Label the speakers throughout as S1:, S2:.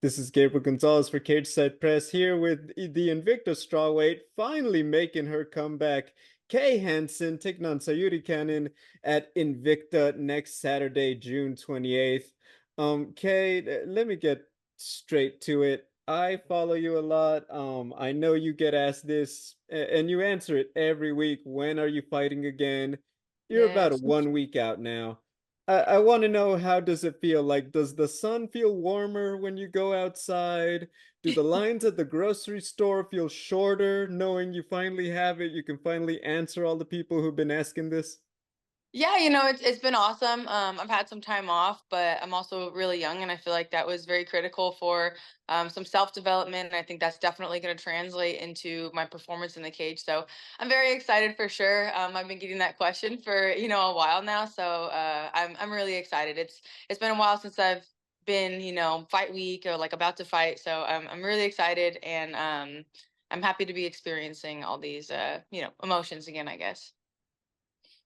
S1: This is Gabriel Gonzalez for Cage Side Press here with the Invicta strawweight finally making her comeback. Kay Hansen taking on Sayury Canon at Invicta next Saturday, June 28th. Kay, let me get straight to it. I follow you a lot. I know you get asked this and you answer it every week. When are you fighting again? You're about a
S2: Yes.
S1: 1 week out now. I want to know, how does it feel? Like, does the sun feel warmer when you go outside? Do the lines at the grocery store feel shorter knowing you finally have it? You can finally answer all the people who've been asking this?
S2: Yeah, it's been awesome. I've had some time off, but I'm also really young, and I feel like that was very critical for some self-development. And I think that's definitely going to translate into my performance in the cage. So I'm very excited for sure. I've been getting that question for a while now, so I'm really excited. It's been a while since I've been fight week or like about to fight, so I'm really excited, and I'm happy to be experiencing all these emotions again, I guess.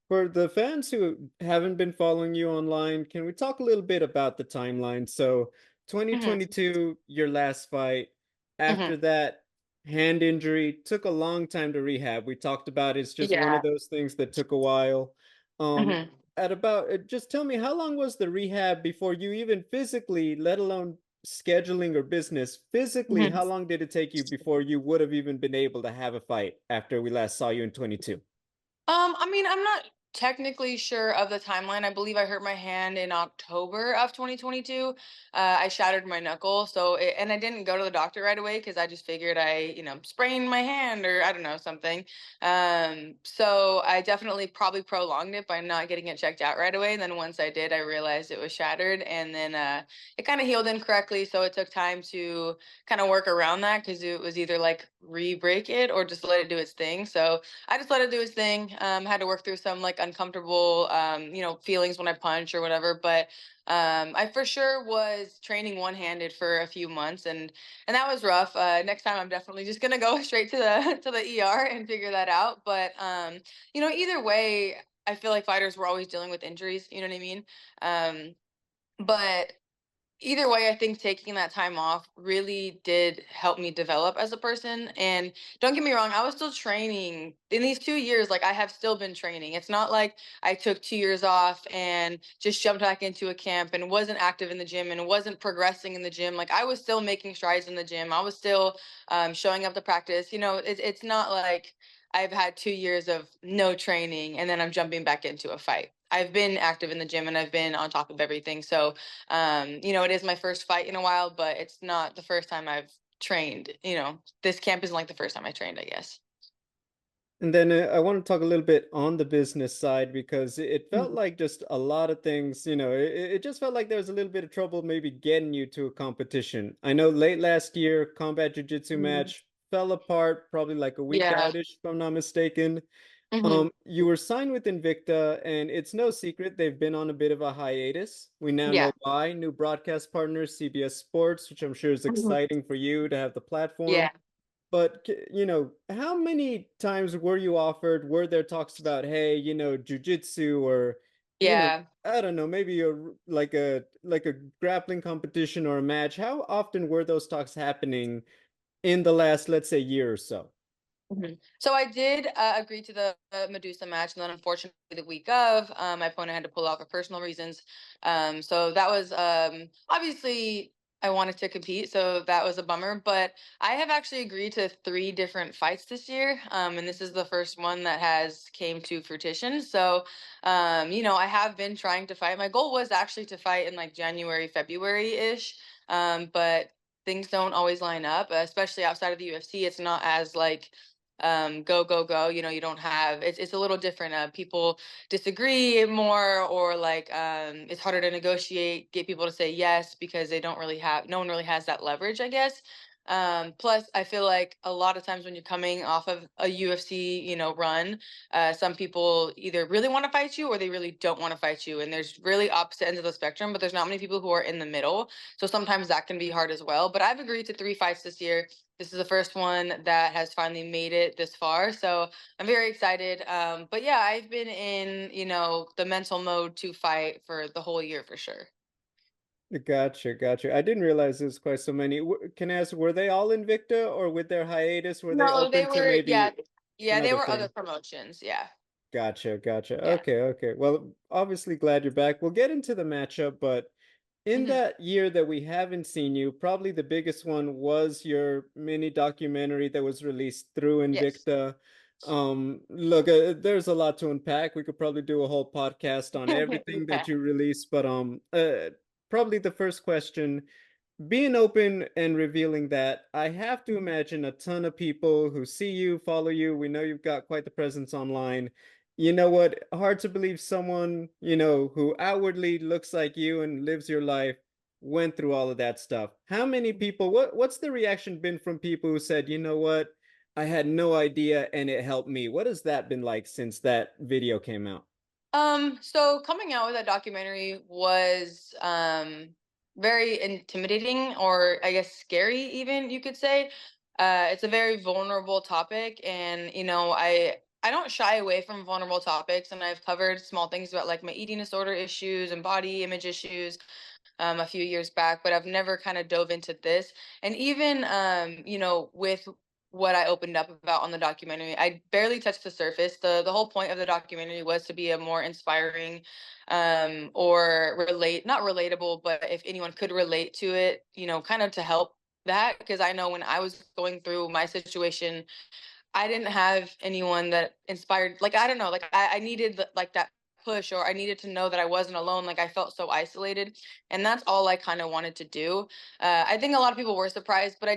S1: For the fans who haven't been following you online, can we talk a little bit about the timeline? So,
S2: Hmm.
S1: 2022, your last fight.
S2: Hmm.
S1: After that, hand injury took a long time to rehab. We talked about it's just one of
S2: Yeah.
S1: those things that took a while. Um,
S2: Hmm.
S1: at about, just tell me, how long was the rehab before you even physically, let alone scheduling or business, physically,
S2: Hmm.
S1: how long did it take you before you would have even been able to have a fight after we last saw you in 22?
S2: I mean, I'm not technically sure of the timeline. I believe I hurt my hand in October of 2022. I shattered my knuckle, and I didn't go to the doctor right away because I just figured I sprained my hand or I don't know something. So I definitely probably prolonged it by not getting it checked out right away. And then once I did, I realized it was shattered, and then it kind of healed incorrectly. So it took time to kind of work around that because it was either like re-break it or just let it do its thing. So I just let it do his thing. Had to work through some like uncomfortable, feelings when I punch or whatever. But I for sure was training one-handed for a few months, and that was rough. Next time, I'm definitely just gonna go straight to the to the ER and figure that out. But either way, I feel like fighters were always dealing with injuries. You know what I mean? But either way, I think taking that time off really did help me develop as a person. And don't get me wrong, I was still training in these 2 years. Like, I have still been training. It's not like I took 2 years off and just jumped back into a camp and wasn't active in the gym and wasn't progressing in the gym. Like, I was still making strides in the gym. I was still showing up to practice. It's not like I've had 2 years of no training and then I'm jumping back into a fight. I've been active in the gym and I've been on top of everything. So it is my first fight in a while, but it's not the first time I've trained. This camp isn't like the first time I trained, I guess.
S1: And then I want to talk a little bit on the business side because it felt
S2: Mhm.
S1: like just a lot of things, it just felt like there was a little bit of trouble maybe getting you to a competition. I know late last year, combat jiu-jitsu
S2: Mhm.
S1: match fell apart, probably like a week
S2: Yeah.
S1: outish, if I'm not mistaken.
S2: Hmm.
S1: You were signed with Invicta, and it's no secret they've been on a bit of a hiatus. We now know
S2: Yeah.
S1: why. New broadcast partners, CBS Sports, which I'm sure is
S2: Hmm.
S1: exciting for you to have the platform.
S2: Yeah.
S1: But how many times were you offered? Were there talks about, hey, jujitsu or,
S2: Yeah.
S1: I don't know, maybe like a grappling competition or a match? How often were those talks happening in the last, let's say, year or so?
S2: So I did agree to the Medusa match, and then unfortunately the week of, my opponent had to pull out for personal reasons. So that was obviously I wanted to compete, so that was a bummer. But I have actually agreed to three different fights this year, and this is the first one that has came to fruition. So, I have been trying to fight. My goal was actually to fight in like January, February ish, but things don't always line up, especially outside of the UFC. It's not as like go go go, you don't have, it's a little different. People disagree more, or like it's harder to negotiate, get people to say yes, because they don't really have, no one really has that leverage, I guess. Plus I feel like a lot of times when you're coming off of a UFC run, some people either really want to fight you or they really don't want to fight you, and there's really opposite ends of the spectrum, but there's not many people who are in the middle. So sometimes that can be hard as well. But I've agreed to three fights this year. This is the first one that has finally made it this far. So I'm very excited. But yeah, I've been in, the mental mode to fight for the whole year for sure.
S1: Gotcha, gotcha. I didn't realize there's quite so many. Can I ask, were they all Invicta, or with their hiatus, were they
S2: No, they
S1: open to
S2: were, yeah,
S1: maybe
S2: yeah, they
S1: another
S2: were other
S1: thing?
S2: promotions. Yeah,
S1: Gotcha, gotcha.
S2: yeah.
S1: Okay, okay. Well, obviously glad you're back. We'll get into the matchup, but in
S2: Hmm.
S1: that year that we haven't seen you, probably the biggest one was your mini documentary that was released through
S2: Yes.
S1: Invicta. Look, there's a lot to unpack. We could probably do a whole podcast on everything
S2: Yeah.
S1: that you released, but probably the first question, being open and revealing that, I have to
S2: Mhm.
S1: imagine a ton of people who see you, follow you. We know you've got quite the presence online. You know what? Hard to believe someone, who outwardly looks like you and lives your life went through all of that stuff. How many people, what's the reaction been from people who said, you know what? I had no idea and it helped me. What has that been like since that video came out?
S2: So coming out with that documentary was very intimidating, or I guess scary even, you could say. It's a very vulnerable topic, and I don't shy away from vulnerable topics, and I've covered small things about like my eating disorder issues and body image issues a few years back, but I've never kind of dove into this. And even, with what I opened up about on the documentary, I barely touched the surface. The whole point of the documentary was to be a more inspiring, or not relatable, but if anyone could relate to it, kind of to help that, because I know when I was going through my situation, I didn't have anyone that inspired, like, I don't know, like I needed like that push, or I needed to know that I wasn't alone. Like I felt so isolated, and that's all I kind of wanted to do. I think a lot of people were surprised, but I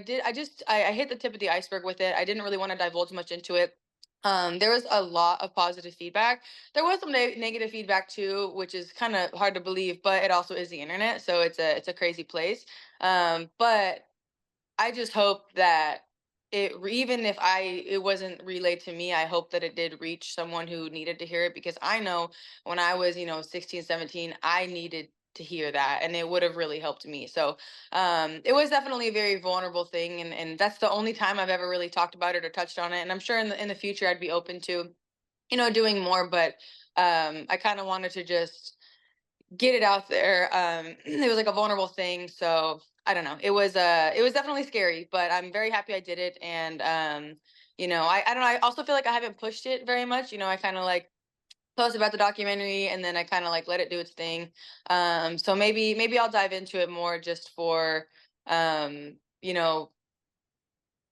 S2: hit the tip of the iceberg with it. I didn't really want to divulge much into it. There was a lot of positive feedback. There was some negative feedback too, which is kind of hard to believe, but it also is the internet, so it's a crazy place. But I just hope that even if it wasn't relayed to me, I hope that it did reach someone who needed to hear it, because I know when I was, 16, 17, I needed to hear that, and it would have really helped me. So it was definitely a very vulnerable thing, and that's the only time I've ever really talked about it or touched on it. And I'm sure in the future I'd be open to, doing more, but I kind of wanted to just get it out there. It was like a vulnerable thing, so I don't know. It was definitely scary, but I'm very happy I did it. And I don't know. I also feel like I haven't pushed it very much. I kind of like post about the documentary, and then I kind of like let it do its thing. So maybe I'll dive into it more, just for um, you know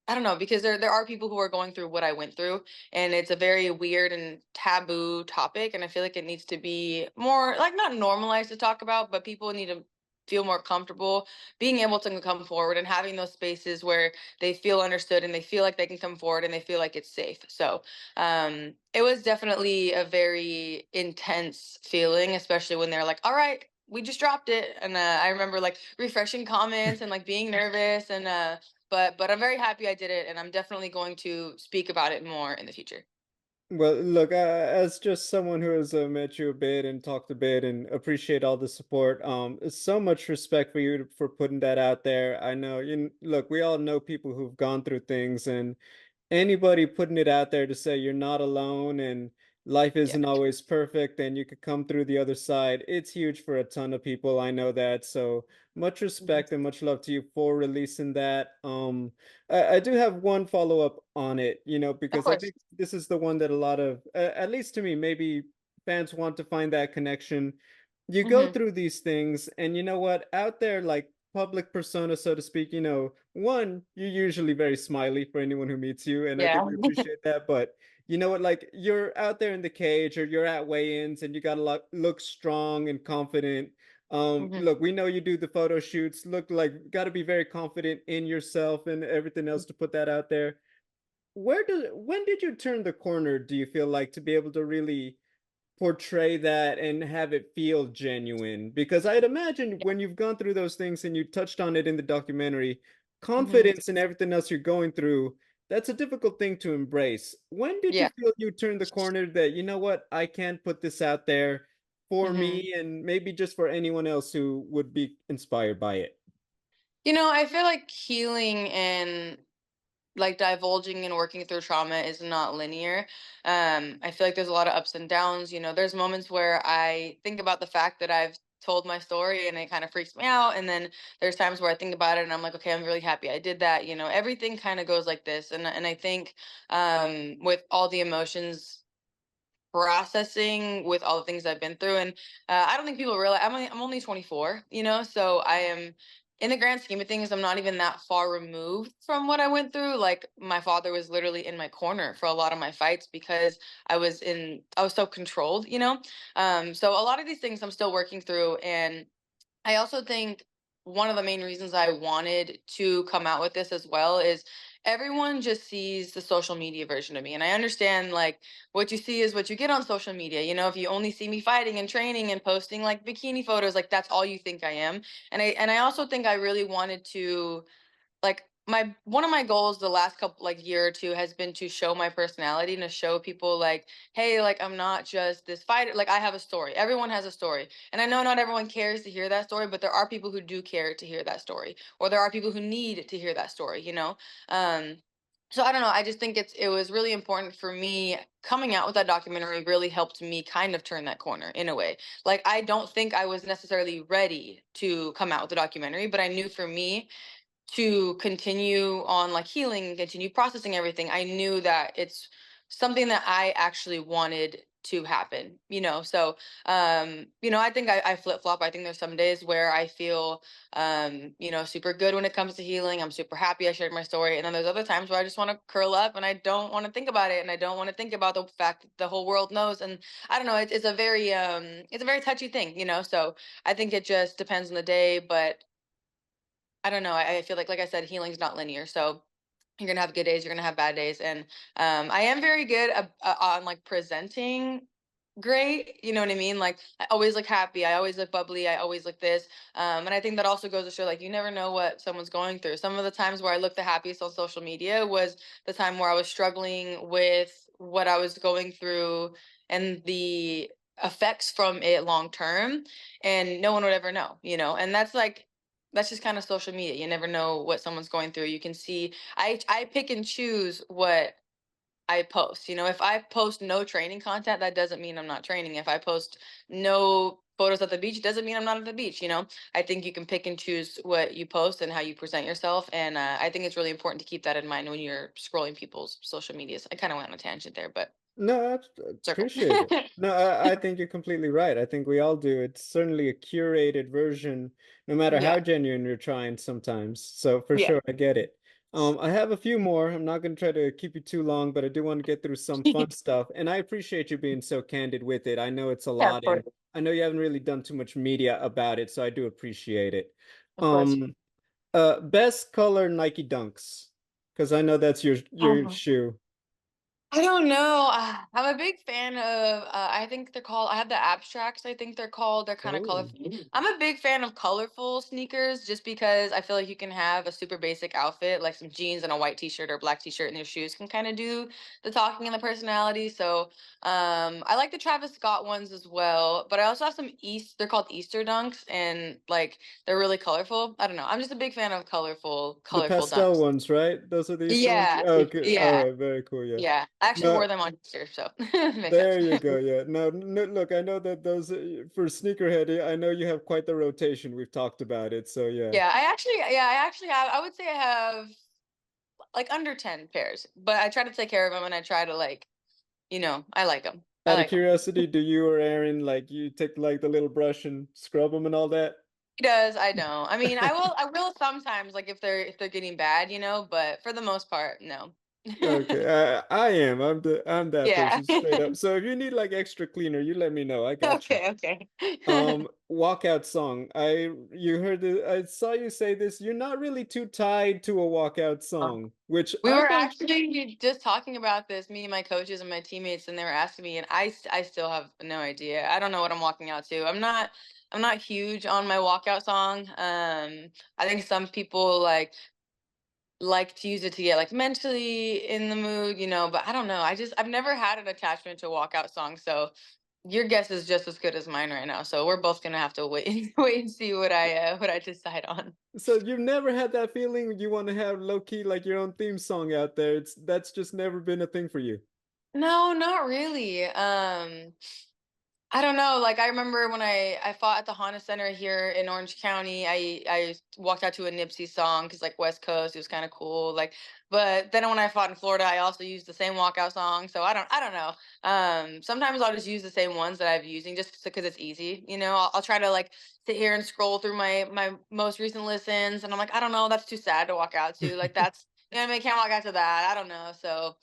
S2: I don't know, because there are people who are going through what I went through, and it's a very weird and taboo topic, and I feel like it needs to be more, like, not normalized to talk about, but people need to feel more comfortable being able to come forward and having those spaces where they feel understood and they feel like they can come forward and they feel like it's safe. So it was definitely a very intense feeling, especially when they're like, all right, we just dropped it. And I remember like refreshing comments and like being nervous, and but I'm very happy I did it, and I'm definitely going to speak about it more in the future.
S1: Well, look, as just someone who has met you a bit and talked a bit and appreciate all the support, so much respect for you for putting that out there. I know look, we all know people who've gone through things, and anybody putting it out there to say you're not alone and life
S2: Yeah.
S1: isn't always perfect and you could come through the other side. It's huge for a ton of people. I know that. So much
S2: Mhm.
S1: respect and much love to you for releasing that. I do have one follow up on it,
S2: Of
S1: because I
S2: course.
S1: think this is the one that a lot of, at least to me, maybe fans want to find that connection. You go
S2: Hmm.
S1: through these things, and you know what? Out there, like public persona, so to speak, one, you're usually very smiley for anyone who meets you, and I think
S2: Yeah.
S1: we appreciate that. But you know what? Like you're out there in the cage, or you're at weigh-ins, and you gotta look strong and confident.
S2: Hmm.
S1: Look, we know you do the photo shoots. Look like got to be very confident in yourself and everything else to put that out there. When did you turn the corner, do you feel like, to be able to really portray that and have it feel genuine? Because I'd imagine when you've gone through those things, and you touched on it in the documentary,
S2: Hmm.
S1: confidence and everything else you're going through, that's a difficult thing to embrace. When did you
S2: Yeah.
S1: feel you turned the corner that, you know what, I can put this out there for
S2: Hmm.
S1: me and maybe just for anyone else who would be inspired by it?
S2: I feel like healing and like divulging and working through trauma is not linear. I feel like there's a lot of ups and downs. There's moments where I think about the fact that I've told my story and it kind of freaks me out. And then there's times where I think about it and I'm like, okay, I'm really happy I did that. You know, everything kind of goes like this. And I think with all the emotions processing with all the things I've been through. And I don't think people realize I'm only 24, you know, so I am in the grand scheme of things, I'm not even that far removed from what I went through. Like my father was literally in my corner for a lot of my fights because I was so controlled, you know. So a lot of these things I'm still working through. And I also think one of the main reasons I wanted to come out with this as well is everyone just sees the social media version of me. And I understand like what you see is what you get on social media. You know, if you only see me fighting and training and posting like bikini photos, like that's all you think I am. And I also think I really wanted to like my one of my goals the last couple like year or two has been to show my personality and to show people like, hey, like I'm not just this fighter, like I have a story. Everyone has a story, and I know not everyone cares to hear that story, but there are people who do care to hear that story, or there are people who need to hear that story, you know. um so I don't know, I just think it was really important for me. Coming out with that documentary really helped me kind of turn that corner in a way. Like I don't think I was necessarily ready to come out with the documentary, but I knew for me to continue on like healing and continue processing everything, I knew that it's something that I actually wanted to happen, you know. So you know, I think I flip-flop. I think there's some days where I feel you know, super good when it comes to healing. I'm super happy I shared my story. And then there's other times where I just want to curl up and I don't want to think about it, and I don't want to think about the fact that the whole world knows. And I don't know, it's a very touchy thing, you know. So I think it just depends on the day. But I don't know. I feel like I said, healing's not linear. So you're gonna have good days, you're gonna have bad days, and I am very good on like presenting great. You know what I mean? Like I always look happy, I always look bubbly, I always look this. And I think that also goes to show like you never know what someone's going through. Some of the times where I look the happiest on social media was the time where I was struggling with what I was going through and the effects from it long term, and no one would ever know, you know. And that's just kind of social media. You never know what someone's going through. You can see I pick and choose what I post. You know, if I post no training content, that doesn't mean I'm not training. If I post no photos at the beach, it doesn't mean I'm not at the beach. You know, I think you can pick and choose what you post and how you present yourself. And I think it's really important to keep that in mind when you're scrolling people's social medias. I kind of went on a tangent there, but
S1: No, I
S2: circle.
S1: appreciate it. No, I think you're completely right. I think we all do. It's certainly a curated version, no matter
S2: Yeah.
S1: how genuine you're trying sometimes. So for
S2: Yeah.
S1: sure, I get it. I have a few more. I'm not going to try to keep you too long, but I do want to get through some fun stuff. And I appreciate you being so candid with it. I know it's a
S2: Yeah, of
S1: lot,
S2: course.
S1: and I know you haven't really done too much media about it, so I do appreciate it.
S2: Of course.
S1: Um, best color Nike Dunks, because I know that's your shoe.
S2: I don't know. I'm a big fan of. I think they're called. I have the abstracts. I think they're called. They're kind of
S1: Oh.
S2: colorful. I'm a big fan of colorful sneakers, just because I feel like you can have a super basic outfit, like some jeans and a white T-shirt or black T-shirt, and your shoes can kind of do the talking and the personality. So, I like the Travis Scott ones as well. But I also have some East. They're called Easter dunks, and like they're really colorful. I don't know. I'm just a big fan of
S1: The
S2: colorful
S1: pastel
S2: dunks.
S1: ones, right? Those are the Easter ones?
S2: Yeah,
S1: Oh, okay. All
S2: yeah.
S1: right. Very cool. Yeah.
S2: Yeah, I actually
S1: No,
S2: wore them on Easter, so it makes sense.
S1: there you go. Yeah. No, no, look, I know that those for sneakerhead, I know you have quite the rotation. We've talked about it. So yeah.
S2: Yeah, I actually have. I would say I have like under 10 pairs, but I try to take care of them and I try to like, you know, I like them. I
S1: Out of
S2: like them.
S1: curiosity, do you or Aaron like you take like the little brush and scrub them and all that?
S2: He does. I don't. I mean, I will sometimes, like if they're getting bad, you know, but for the most part, no.
S1: Okay, I am. I'm that
S2: Yeah.
S1: person straight up. So if you need like extra cleaner, you let me know. I got you.
S2: Okay, okay.
S1: Walkout song. You heard it. I saw you say this. You're not really too tied to a walkout song, which
S2: We
S1: I
S2: were
S1: think
S2: actually just talking about this, me and my coaches and my teammates, and they were asking me, and I still have no idea. I don't know what I'm walking out to. I'm not huge on my walkout song. I think some people like to use it to get like mentally in the mood, you know, but I don't know. I've never had an attachment to a walkout song, so your guess is just as good as mine right now. So we're both gonna have to wait wait and see what I decide on.
S1: so. You've never had that feeling you want to have low key like your own theme song out there. That's just never been a thing for you.
S2: No, not really. I don't know. Like I remember when I fought at the Honda Center here in Orange County. I walked out to a Nipsey song because like West Coast, it was kind of cool. Like, but then when I fought in Florida, I also used the same walkout song. So I don't know. Sometimes I'll just use the same ones that I've using just because it's easy. You know, I'll try to like sit here and scroll through my most recent listens, and I'm like, I don't know, that's too sad to walk out to. Like that's you know what I mean. Can't walk out to that. I don't know. So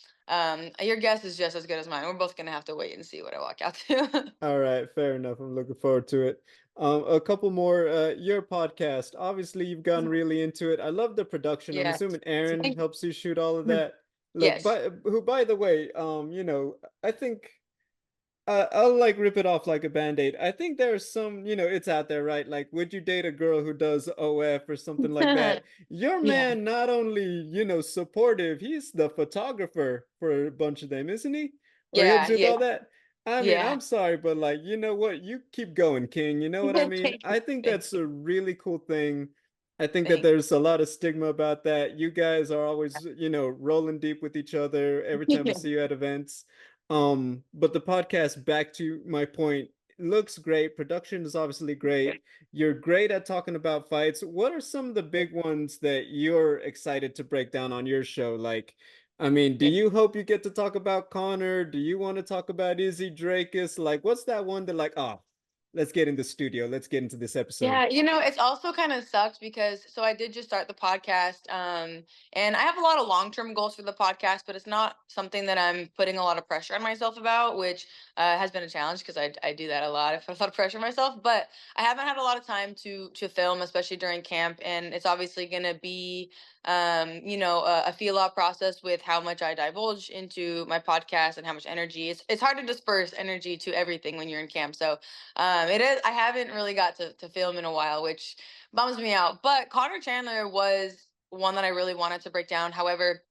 S2: your guess is just as good as mine. We're both gonna have to wait and see what I walk out to.
S1: All right, fair enough. I'm looking forward to it. A couple more. Your podcast. Obviously, you've gotten really into it. I love the production. I'm
S2: Yeah.
S1: assuming Aaron
S2: Thank
S1: helps you shoot all of
S2: you.
S1: that. Look,
S2: Yes.
S1: by the way, I think I'll like rip it off like a band-aid. I think there's some, it's out there, right? Like, would you date a girl who does OF or something like that? Your
S2: Yeah.
S1: man not only, supportive, he's the photographer for a bunch of them, isn't he? Or he helps
S2: Yeah.
S1: you with
S2: Yeah.
S1: all that. I mean,
S2: Yeah.
S1: I'm sorry, but like, you know what? You keep going, King. You know what I mean?
S2: Thank you.
S1: I think
S2: Thank
S1: that's
S2: you.
S1: a really cool thing. I think that
S2: Thank
S1: there's a lot of stigma about that. You guys are always, rolling deep with each other every time we
S2: you.
S1: see you at events. But the podcast, back to my point, looks great. Production is obviously great. You're great at talking about fights. What are some of the big ones that you're excited to break down on your show? Like, I mean, do you hope you get to talk about Connor? Do you want to talk about Izzy Drakus? Like, what's that one that like, oh, let's get in the studio. Let's get into this episode.
S2: Yeah, it's also kind of sucked because so I did just start the podcast, and I have a lot of long-term goals for the podcast, but it's not something that I'm putting a lot of pressure on myself about, which has been a challenge because I do that a lot. I put a lot of pressure on myself, but I haven't had a lot of time to film, especially during camp, and it's obviously going to be a feel out process with how much I divulge into my podcast and how much energy. It's hard to disperse energy to everything when you're in camp, so it is. I haven't really got to film in a while, which bums me out. But Connor Chandler was one that I really wanted to break down. However,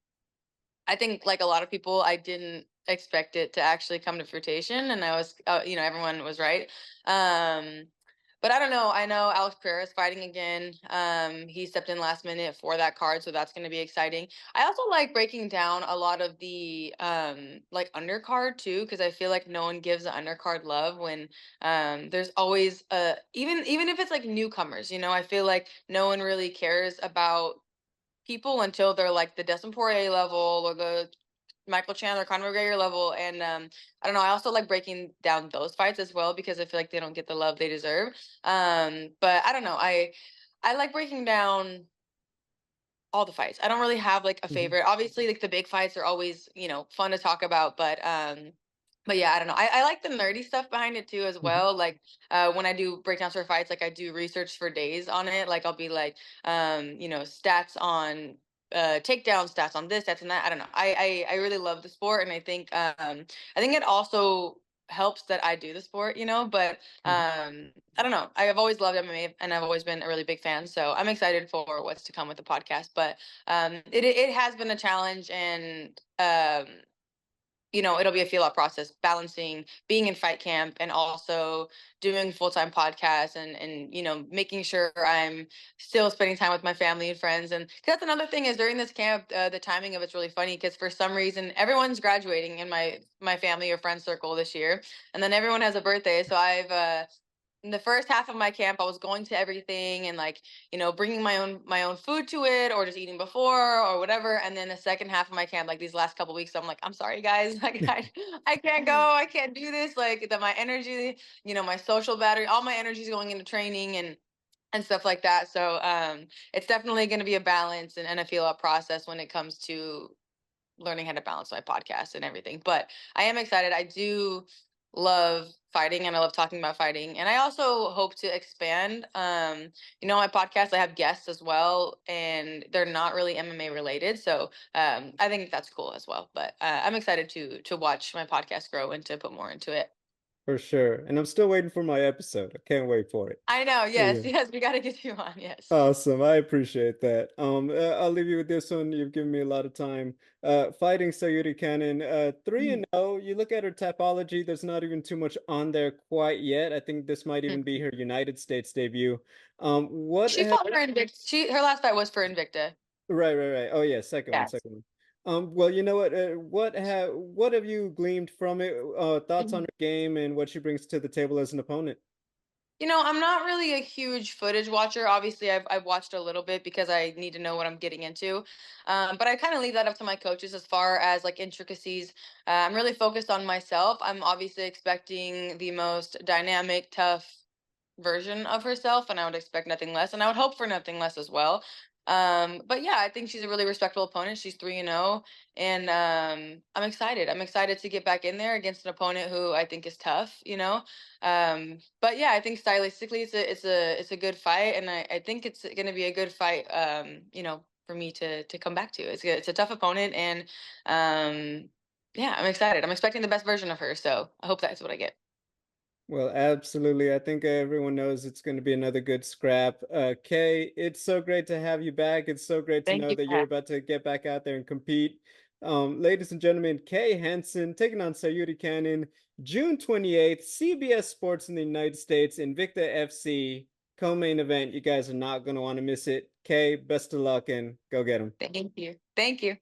S2: I think like a lot of people, I didn't expect it to actually come to fruition, and I was, everyone was right. Um, but I don't know. I know Alex Pereira is fighting again. He stepped in last minute for that card, so that's going to be exciting. I also like breaking down a lot of the like undercard too, because I feel like no one gives the undercard love when there's always even if it's like newcomers. I feel like no one really cares about people until they're like the Dustin Poirier level or the Michael Chandler, Conor McGregor level. And I don't know. I also like breaking down those fights as well because I feel like they don't get the love they deserve. But I don't know. I like breaking down all the fights. I don't really have like a
S1: Mhm,
S2: favorite. Obviously, like the big fights are always, fun to talk about, but yeah, I don't know. I like the nerdy stuff behind it too as
S1: mhm.
S2: well. Like when I do breakdowns for fights, like I do research for days on it. Like I'll be like stats on takedown stats on this, stats and that. I don't know. I really love the sport, and I think it also helps that I do the sport, but
S1: Mhm.
S2: I don't know. I have always loved MMA, and I've always been a really big fan. So I'm excited for what's to come with the podcast. But it has been a challenge, and it'll be a feel out process, balancing being in fight camp and also doing full-time podcasts and making sure I'm still spending time with my family and friends. And 'cause that's another thing is during this camp, the timing of it's really funny because for some reason everyone's graduating in my family or friend circle this year, and then everyone has a birthday. So I've in the first half of my camp, I was going to everything and like, bringing my own food to it or just eating before or whatever. And then the second half of my camp, like these last couple weeks, I'm like, I'm sorry guys, like I can't go, I can't do this. Like that my energy, my social battery, all my energy is going into training and stuff like that. So it's definitely going to be a balance and a feel out process when it comes to learning how to balance my podcast and everything. But I am excited. I do love fighting and I love talking about fighting. And I also hope to expand. My podcast, I have guests as well, and they're not really MMA related. So I think that's cool as well. But I'm excited to watch my podcast grow and to put more into it.
S1: For sure. And I'm still waiting for my episode. I can't wait for it.
S2: I know, yes,
S1: Yeah.
S2: yes, we gotta get you on, yes.
S1: Awesome. I appreciate that. I'll leave you with this one. You've given me a lot of time. Fighting Sayury Canon, 3-0. You look at her topology, there's not even too much on there quite yet. I think this might even
S2: Mhm.
S1: be her United States debut. What
S2: She
S1: have
S2: fought for Invicta. Her last fight was for Invicta.
S1: Right, right, right. Oh yeah, second one,
S2: Yes.
S1: second one. Well, you know what? What have you gleaned from it? Thoughts on
S2: Mhm.
S1: her game and what she brings to the table as an opponent?
S2: I'm not really a huge footage watcher. Obviously, I've watched a little bit because I need to know what I'm getting into. But I kind of leave that up to my coaches as far as like intricacies. I'm really focused on myself. I'm obviously expecting the most dynamic, tough version of herself, and I would expect nothing less, and I would hope for nothing less as well. But yeah, I think she's a really respectable opponent. She's 3-0, and I'm excited. I'm excited to get back in there against an opponent who I think is tough. But yeah, I think stylistically it's a good fight, and I think it's going to be a good fight. For me to come back to. It's a tough opponent, and yeah, I'm excited. I'm expecting the best version of her, so I hope that's what I get.
S1: Well, absolutely. I think everyone knows it's going to be another good scrap. Kay, it's so great to have you back. It's so great to
S2: Thank
S1: know
S2: you
S1: that
S2: for
S1: you're
S2: having
S1: about to get back out there and compete. Ladies and gentlemen, Kay Hansen taking on Sayury Canon, June 28th, CBS Sports in the United States, Invicta FC, co-main event. You guys are not going to want to miss it. Kay, best of luck and go get them.
S2: Thank you. Thank you.